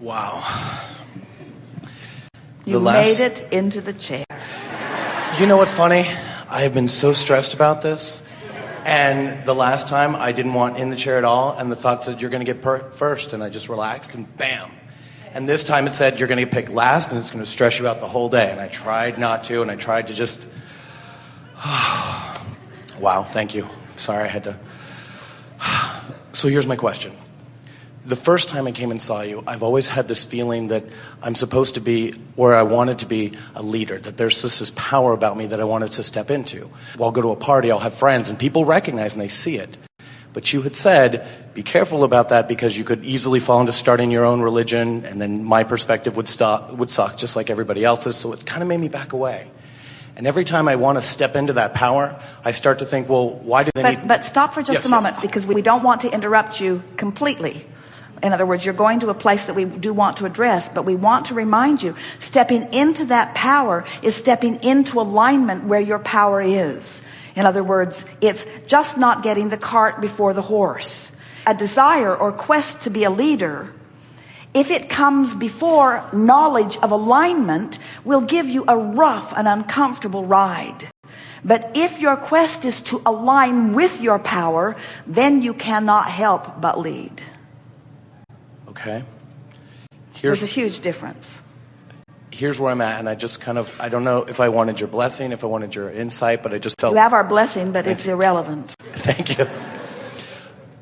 Wow. You made it into the chair. You know what's funny? I have been so stressed about this. And the last time I didn't want in the chair at all. And the thought said, you're going to get first. And I just relaxed and bam. And this time it said, you're going to get picked last and it's going to stress you out the whole day. And I tried not to. And I tried to just... Wow, thank you. Sorry, I had to... So here's my question. The first time I came and saw you, I've always had this feeling that I'm supposed to be, or I wanted to be, a leader, that there's this power about me that I wanted to step into. I'll go to a party, I'll have friends, and people recognize and they see it. But you had said, be careful about that because you could easily fall into starting your own religion, and then my perspective would suck just like everybody else's, so it kind of made me back away. And every time I want to step into that power, I start to think, well, why do they need... But stop for just a moment, because we don't want to interrupt you completely. In other words, you're going to a place that we do want to address, but we want to remind you, stepping into that power is stepping into alignment where your power is. In other words, it's just not getting the cart before the horse. A desire or quest to be a leader, if it comes before knowledge of alignment, will give you a rough and uncomfortable ride. But if your quest is to align with your power, then you cannot help but lead. Okay. There's a huge difference. Here's where I'm at, and I just I don't know if I wanted your blessing, if I wanted your insight, but I just felt... You have our blessing, but it's irrelevant. Thank you.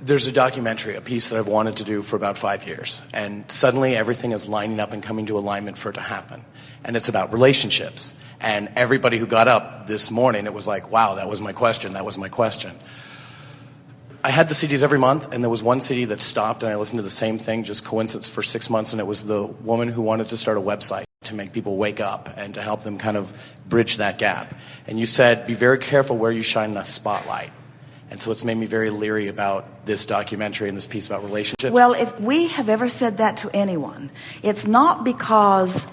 There's a documentary, a piece that I've wanted to do for about 5 years, and suddenly everything is lining up and coming to alignment for it to happen. And it's about relationships. And everybody who got up this morning, it was like, wow, that was my question, that was my question. I had the CDs every month, and there was one CD that stopped, and I listened to the same thing, just coincidence, for 6 months, and it was the woman who wanted to start a website to make people wake up and to help them kind of bridge that gap. And you said, be very careful where you shine the spotlight. And so it's made me very leery about this documentary and this piece about relationships. Well, if we have ever said that to anyone, it's not because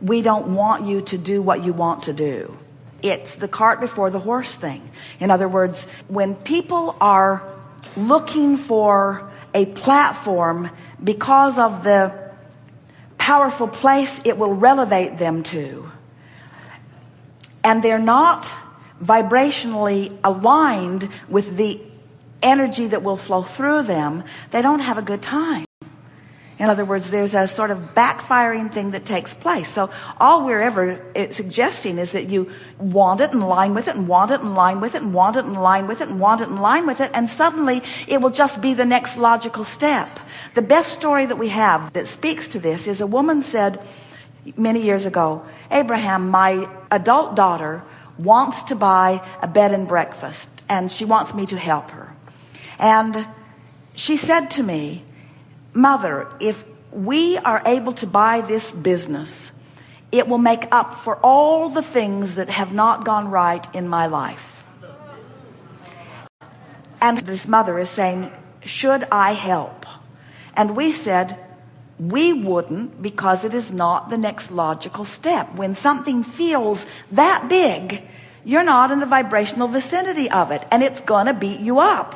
we don't want you to do what you want to do. It's the cart before the horse thing. In other words, when people are looking for a platform because of the powerful place it will relevate them to, and they're not vibrationally aligned with the energy that will flow through them, they don't have a good time. In other words, there's a sort of backfiring thing that takes place. So all we're ever suggesting is that you want it and line with it and want it and line with it and want it and line with it and want it and line with it, and suddenly it will just be the next logical step. The best story that we have that speaks to this is a woman said many years ago, Abraham, my adult daughter wants to buy a bed and breakfast, and she wants me to help her. And she said to me, Mother, if we are able to buy this business, it will make up for all the things that have not gone right in my life. And this mother is saying, should I help? And we said, we wouldn't, because it is not the next logical step. When something feels that big, you're not in the vibrational vicinity of it, and it's going to beat you up.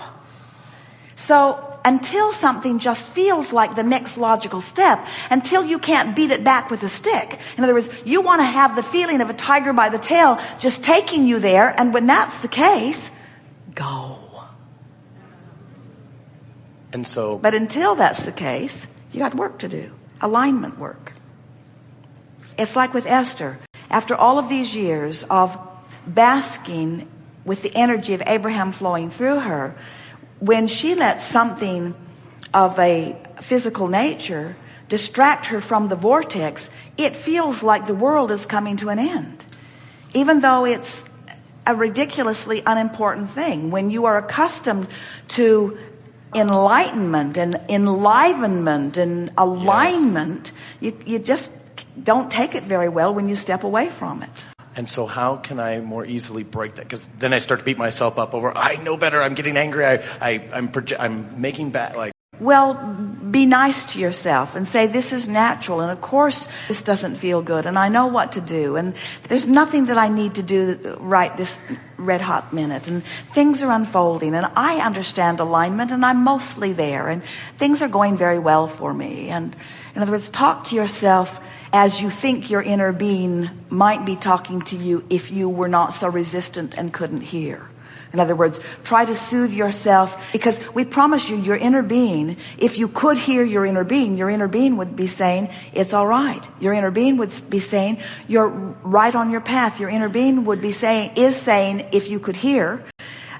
So until something just feels like the next logical step, until you can't beat it back with a stick. In other words, you want to have the feeling of a tiger by the tail just taking you there, and when that's the case, go. And so... But until that's the case, you got work to do. Alignment work. It's like with Esther. After all of these years of basking with the energy of Abraham flowing through her, when she lets something of a physical nature distract her from the vortex, it feels like the world is coming to an end, even though it's a ridiculously unimportant thing. When you are accustomed to enlightenment and enlivenment and alignment, you just don't take it very well when you step away from it. And so how can I more easily break that? Because then I start to beat myself up over, I know better, I'm getting angry, I'm making bad, like Well, be nice to yourself and say, this is natural. And of course, this doesn't feel good. And I know what to do. And there's nothing that I need to do right this red hot minute. And things are unfolding. And I understand alignment. And I'm mostly there. And things are going very well for me. And in other words, talk to yourself as you think your inner being might be talking to you if you were not so resistant and couldn't hear. In other words, try to soothe yourself, because we promise you, your inner being, if you could hear your inner being would be saying, it's all right. Your inner being would be saying, you're right on your path. Your inner being would be saying, if you could hear,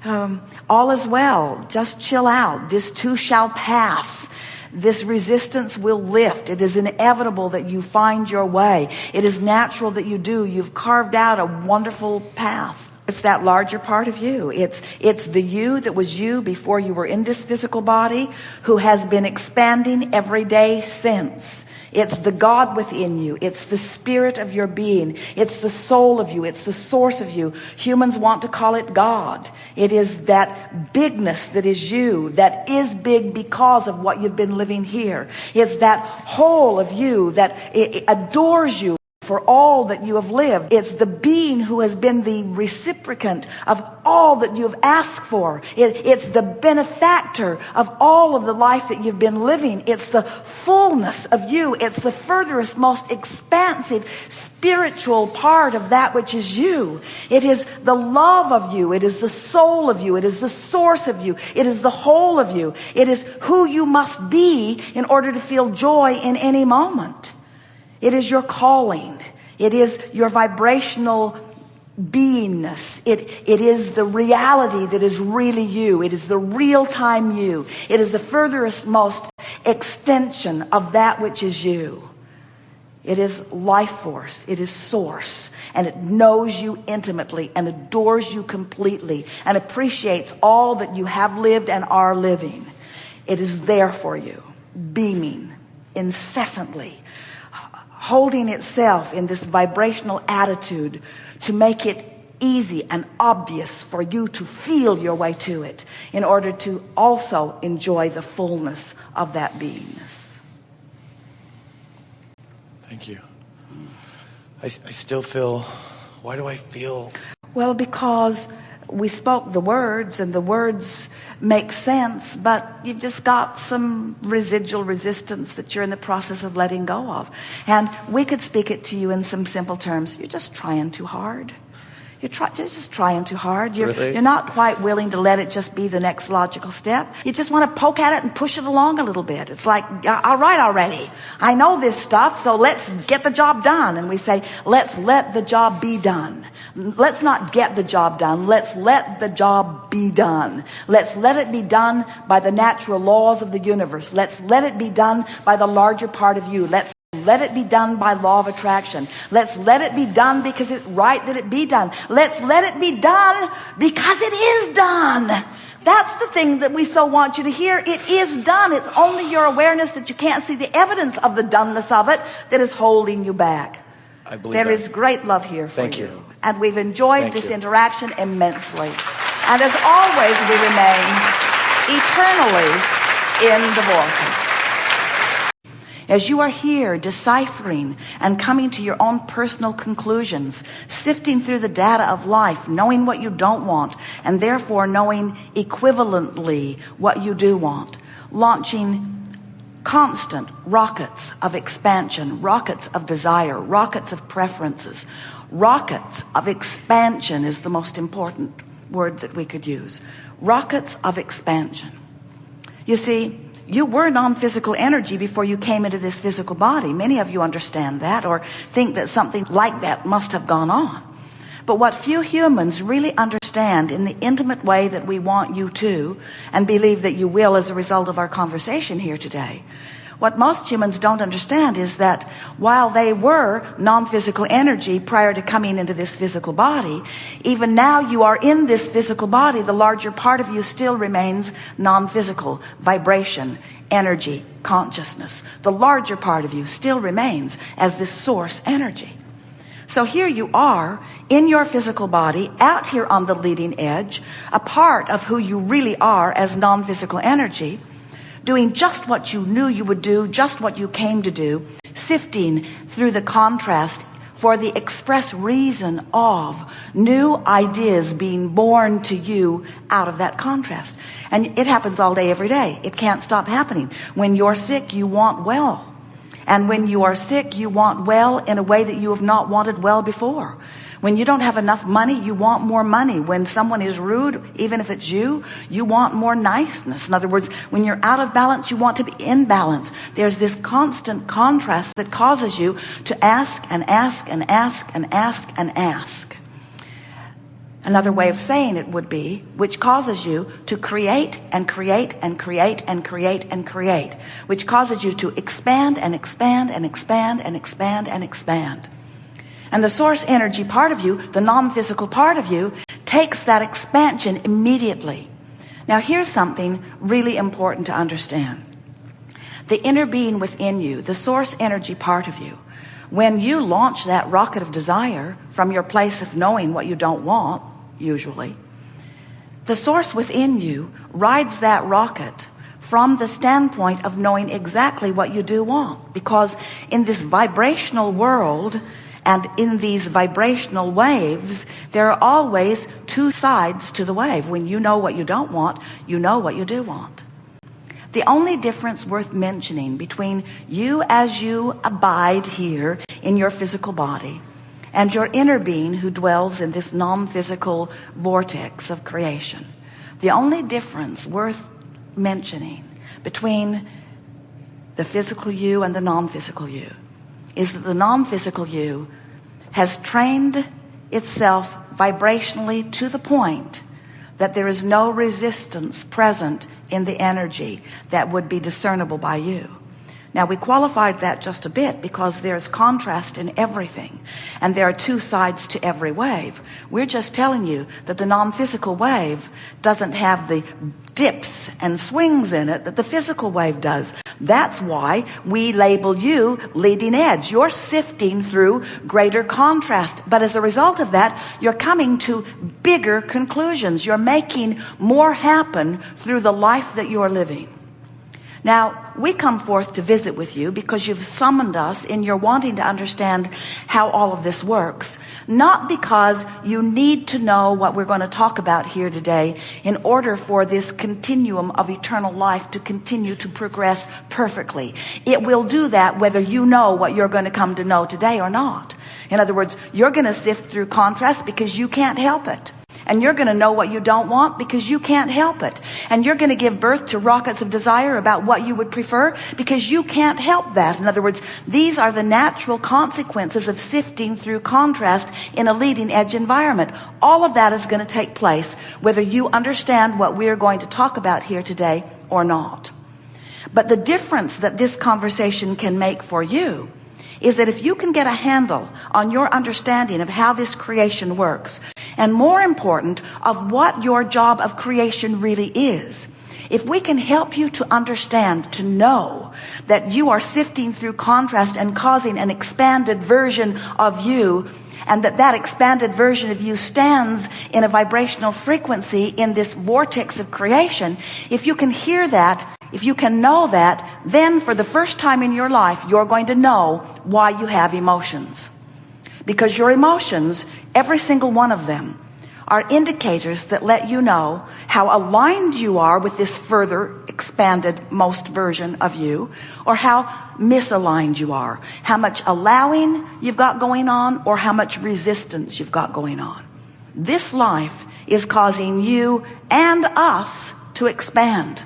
all is well. Just chill out. This too shall pass. This resistance will lift. It is inevitable that you find your way. It is natural that you do. You've carved out a wonderful path. It's that larger part of you. It's the you that was you before you were in this physical body, who has been expanding every day since. It's the God within you. It's the spirit of your being. It's the soul of you. It's the source of you. Humans want to call it God. It is that bigness that is you, that is big because of what you've been living here. It's that whole of you that adores you for all that you have lived. It's the being who has been the reciprocant of all that you have asked for. It's the benefactor of all of the life that you've been living. It's the fullness of you. It's the furthest, most expansive spiritual part of that which is you. It is the love of you. It is the soul of you. It is the source of you. It is the whole of you. It is who you must be in order to feel joy in any moment. It is your calling. It is your vibrational beingness. It is the reality that is really you. It is the real-time you. It is the furthest most extension of that which is you. It is life force. It is source. And it knows you intimately and adores you completely and appreciates all that you have lived and are living. It is there for you, beaming incessantly, holding itself in this vibrational attitude to make it easy and obvious for you to feel your way to it in order to also enjoy the fullness of that beingness. Thank you. I still feel, why do I feel? Well, because we spoke the words and the words make sense, but you've just got some residual resistance that you're in the process of letting go of. And we could speak it to you in some simple terms. You're just trying too hard. You're just trying too hard. You're not quite willing to let it just be the next logical step. You just want to poke at it and push it along a little bit. It's like, all right already. I know this stuff, so let's get the job done. And we say, let's let the job be done. Let's not get the job done. Let's let the job be done. Let's let it be done by the natural laws of the universe. Let's let it be done by the larger part of you. Let's let it be done by law of attraction. Let's let it be done because it's right that it be done. Let's let it be done because it is done. That's the thing that we so want you to hear. It is done. It's only your awareness that you can't see the evidence of the doneness of it that is holding you back. I believe there is great love here for Thank you. you. And we've enjoyed this interaction immensely. And as always, we remain eternally in the vortex. As you are here deciphering and coming to your own personal conclusions, sifting through the data of life, knowing what you don't want, and therefore knowing equivalently what you do want, launching constant rockets of expansion, rockets of desire, rockets of preferences, rockets of expansion is the most important word that we could use. Rockets of expansion. You see, you were non-physical energy before you came into this physical body. Many of you understand that or think that something like that must have gone on. But what few humans really understand in the intimate way that we want you to, and believe that you will as a result of our conversation here today, what most humans don't understand is that while they were non-physical energy prior to coming into this physical body, even now you are in this physical body, the larger part of you still remains non-physical, vibration, energy, consciousness. The larger part of you still remains as this source energy. So here you are in your physical body, out here on the leading edge, a part of who you really are as non-physical energy, doing just what you knew you would do, just what you came to do, sifting through the contrast for the express reason of new ideas being born to you out of that contrast. And it happens all day, every day. It can't stop happening. When you're sick, you want well. And when you are sick, you want well in a way that you have not wanted well before. When you don't have enough money, you want more money. When someone is rude, even if it's you want more niceness. In other words, when you're out of balance, you want to be in balance. There's this constant contrast that causes you to ask and ask and ask and ask and ask. Another way of saying it would be, which causes you to create and create and create and create and create, which causes you to expand and expand and expand and expand and expand. And the source energy part of you, the non-physical part of you, takes that expansion immediately. Now here's something really important to understand. The inner being within you, the source energy part of you, when you launch that rocket of desire from your place of knowing what you don't want, usually, the source within you rides that rocket from the standpoint of knowing exactly what you do want. Because in this vibrational world, and in these vibrational waves, there are always two sides to the wave. When you know what you don't want, you know what you do want. The only difference worth mentioning between you as you abide here in your physical body and your inner being who dwells in this non-physical vortex of creation, the only difference worth mentioning between the physical you and the non-physical you is that the non-physical you has trained itself vibrationally to the point that there is no resistance present in the energy that would be discernible by you. Now, we qualified that just a bit because there's contrast in everything, and there are two sides to every wave. We're just telling you that the non-physical wave doesn't have the dips and swings in it that the physical wave does. That's why we label you leading edge. You're sifting through greater contrast, but as a result of that, you're coming to bigger conclusions. You're making more happen through the life that you're living. Now, we come forth to visit with you because you've summoned us in your wanting to understand how all of this works, not because you need to know what we're going to talk about here today in order for this continuum of eternal life to continue to progress perfectly. It will do that whether you know what you're going to come to know today or not. In other words, you're going to sift through contrast because you can't help it. And you're going to know what you don't want because you can't help it. And you're going to give birth to rockets of desire about what you would prefer because you can't help that. In other words, these are the natural consequences of sifting through contrast in a leading edge environment. All of that is going to take place whether you understand what we're going to talk about here today or not. But the difference that this conversation can make for you is that if you can get a handle on your understanding of how this creation works, and more important, of what your job of creation really is, if we can help you to understand, to know that you are sifting through contrast and causing an expanded version of you, and that expanded version of you stands in a vibrational frequency in this vortex of creation, if you can hear that, if you can know that, then for the first time in your life, you're going to know why you have emotions. Because your emotions, every single one of them, are indicators that let you know how aligned you are with this further expanded most version of you, or how misaligned you are, how much allowing you've got going on, or how much resistance you've got going on. This life is causing you and us to expand.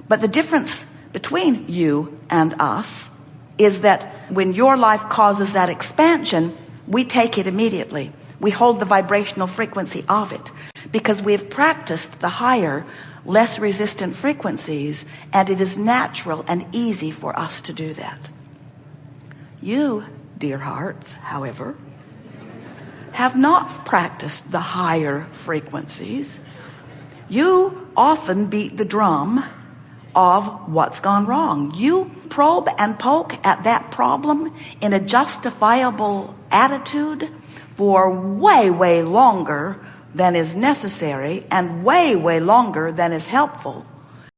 But the difference between you and us is that when your life causes that expansion, we take it immediately. We hold the vibrational frequency of it because we've practiced the higher, less resistant frequencies, and it is natural and easy for us to do that. You, dear hearts, however, have not practiced the higher frequencies. You often beat the drum of what's gone wrong. You probe and poke at that problem in a justifiable attitude for way, way longer than is necessary and way, way longer than is helpful.